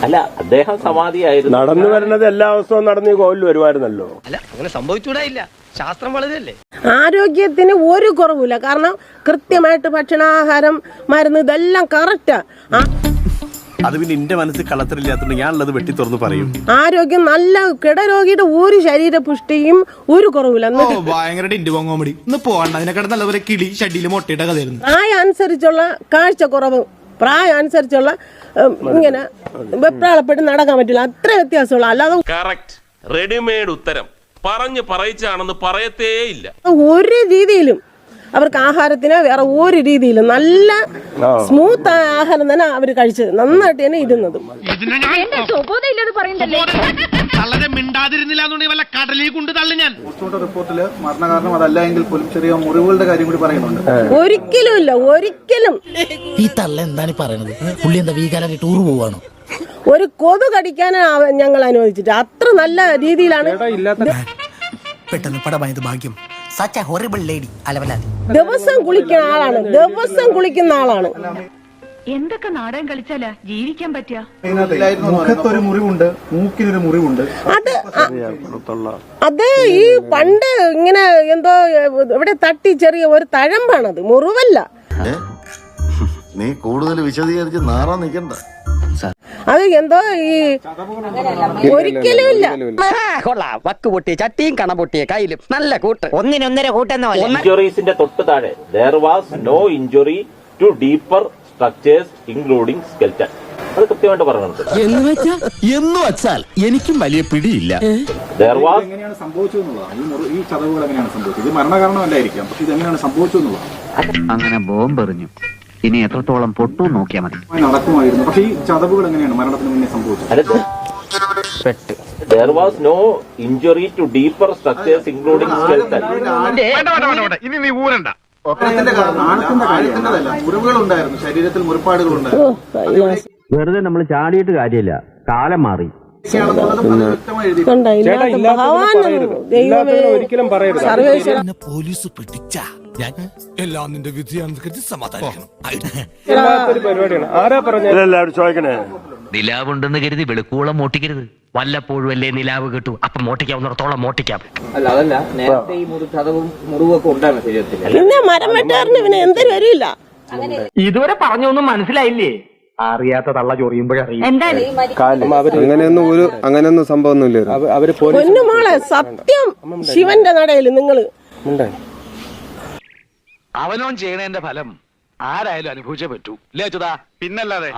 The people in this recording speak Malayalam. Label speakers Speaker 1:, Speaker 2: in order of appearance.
Speaker 1: അല്ല, അദ്ദേഹം സമാധിയായിരുന്നു.
Speaker 2: നടന്നു വരുന്നത് എല്ലാ ദിവസവും നടന്ന് ഈ കോവിൽ വരുമായിരുന്നല്ലോ.
Speaker 3: അല്ല, അങ്ങനെ സംഭവിച്ചൂടായില്ല. ശാസ്ത്രം വളരെയല്ലേ.
Speaker 4: ആരോഗ്യത്തിന് ഒരു കുറവില്ല. കാരണം കൃത്യമായിട്ട് ഭക്ഷണാഹാരം, മരുന്ന് ഇതെല്ലാം കറക്റ്റാ.
Speaker 5: അത് പിന്നെ എന്റെ മനസ്സിൽ കളത്തിലില്ലാത്തതുകൊണ്ട് ഞാനുള്ളത് വെട്ടി തുറന്ന് പറയും.
Speaker 4: ആരോഗ്യം നല്ല, കിടരോഗിയുടെ ഒരു ശരീരപുഷ്ടിയും ഒരു കുറവില്ല.
Speaker 6: ഭയങ്കര കോമഡി ഒന്ന് പോകണ്ട. അതിനെക്കാട്ട് നല്ലപോലെ കിളി ഷഡിയില് മുട്ടയിട്ട കഥയായിരുന്നു.
Speaker 4: പ്രായം അനുസരിച്ചുള്ള കാഴ്ചക്കുറവ്, പ്രായം അനുസരിച്ചുള്ള ഇങ്ങനെ വെപ്രാളപ്പെട്ട് നടക്കാൻ പറ്റില്ല. അത്ര വ്യത്യാസമുള്ള. അല്ലാതെ
Speaker 7: കറക്റ്റ് റെഡിമെയ്ഡ് ഉത്തരം പറഞ്ഞു പറയിച്ചാണെന്ന് പറയത്തേ ഇല്ല.
Speaker 4: ഒരു രീതിയിലും അവർക്ക് ആഹാരത്തിന് വേറെ ഒരു രീതിയിലും നല്ല സ്മൂത്ത് ആയ ആഹാരം തന്നെ അവർ കഴിച്ചത്. നന്നായിട്ട് തന്നെ ഇരുന്നത്.
Speaker 8: റിപ്പോർട്ടില് മരണകാരണം അതല്ല എങ്കിൽ പോലും ചെറിയ മുറിവുകളുടെ കാര്യം കൂടി പറയുന്നുണ്ട്.
Speaker 4: ഒരിക്കലും ഇല്ല, ഒരിക്കലും.
Speaker 3: ഈ തള്ള എന്താണ് പറയുന്നത്? പുള്ളി എന്താ വീകാലായിട്ട് ടൂർ പോവാണോ?
Speaker 4: ഒരു കൊതു കടിക്കാനാണ് ഞങ്ങൾ അനുവദിച്ചിട്ട്. അത്ര നല്ല രീതിയിലാണ്.
Speaker 3: പെട്ടെന്ന് പടമായത് ഭാഗ്യം. Such a horrible lady.
Speaker 4: ദിവസം കുളിക്കുന്ന ആളാണ്, ദിവസം കുളിക്കുന്ന ആളാണ്.
Speaker 9: എന്തൊക്കെ നാടകം കളിച്ചാലാ ജീവിക്കാൻ പറ്റുക?
Speaker 8: മുഖത്തൊരു മുറിവുണ്ട്, മൂക്കിനൊരു മുറിവുണ്ട്.
Speaker 4: അത് ഈ പണ്ട് ഇങ്ങനെ എന്തോ ഇവിടെ തട്ടി ചെറിയ ഒരു തഴമ്പാണത്, മുറിവല്ല.
Speaker 10: നീ കൂടുതൽ വിശദീകരിച്ച് നാറാൻ നിൽക്കണ്ട.
Speaker 4: അത് എന്തോ ഈ ഒരിക്കലും ഇല്ല.
Speaker 3: വക്ക് പൊട്ടിയ ചട്ടിയും കണ പൊട്ടിയ കയ്യിലും നല്ല കൂട്ട്. ഒന്നിനൊന്നര കൂട്ടെന്ന
Speaker 1: ഇഞ്ചുറീസിന്റെ തൊട്ട് താഴെ there was no injury to deeper structures including skeleton. അത് കൃത്യമായിട്ട് പറയുന്നുണ്ട്.
Speaker 5: എന്ന് വെച്ചാൽ എനിക്കും വലിയ പിടിയില്ല.
Speaker 1: There was
Speaker 8: എങ്ങനെയാണ് സംഭവിച്ചതെന്നുള്ളതാണ്. ഈ ചതവുകൾ എങ്ങനെയാണ് സംഭവിച്ചത്? ഇത് മരണകാരണമല്ലായിരിക്കാം, പക്ഷെ ഇത് എങ്ങനെയാണ് സംഭവിച്ചതെന്നുള്ളതാണ്.
Speaker 11: അങ്ങനെ ബോംബെറിഞ്ഞു. ഇനി എത്രത്തോളം പൊട്ടു നോക്കിയാൽ മതി.
Speaker 8: നടക്കുമായിരുന്നു, പക്ഷെ ഈ ചതവുകൾ എങ്ങനെയാണ് മരണത്തിന് മുന്നേ സംഭവിച്ചത്?
Speaker 1: There was no injury to deeper structures including skeleton.
Speaker 5: ഇനി നീ ഊരണ്ട.
Speaker 8: ആഴത്തിൻ്റെതല്ല, മുറിവുകൾ ഉണ്ടായിരുന്നു, ശരീരത്തിൽ മുറിപ്പാടുകൾ ഉണ്ടായിരുന്നു.
Speaker 11: വെറുതെ നമ്മൾ ചാടിയിട്ട് കാര്യമില്ല, കാലം മാറി.
Speaker 3: പോലീസ് പിടിച്ച എല്ലാം നിന്റെ വിധിയാണെന്ന് സമാധാനിക്കണം.
Speaker 2: ചോദിക്കണേ,
Speaker 11: നിലാവുണ്ടെന്ന് കരുതി വെളുക്കോളം മോട്ടിക്കരുത്. വല്ലപ്പോഴും അല്ലേ നിലാവ് കിട്ടു. അപ്പം മോട്ടിക്കാവുന്നിടത്തോളം മോട്ടിക്കാം.
Speaker 4: പിന്നെ മരം വെട്ടാറിന് പിന്നെ എന്തൊരു വരില്ല.
Speaker 11: ഇതുവരെ പറഞ്ഞൊന്നും മനസ്സിലായില്ലേ? അറിയാത്ത തള്ള ചൊറിയുമ്പോഴറിയും.
Speaker 2: അങ്ങനെയൊന്നും സംഭവമൊന്നുമില്ല.
Speaker 4: പൊന്നുമോളെ, സത്യം ശിവന്റെ നടയിൽ നിങ്ങള്
Speaker 5: അവനോൻ ചെയ്യണേന്റെ ഫലം ആരായാലും അനുഭവിച്ചേ പറ്റൂ. ഇല്ലേ അച്യുതാ? പിന്നല്ലാതെ.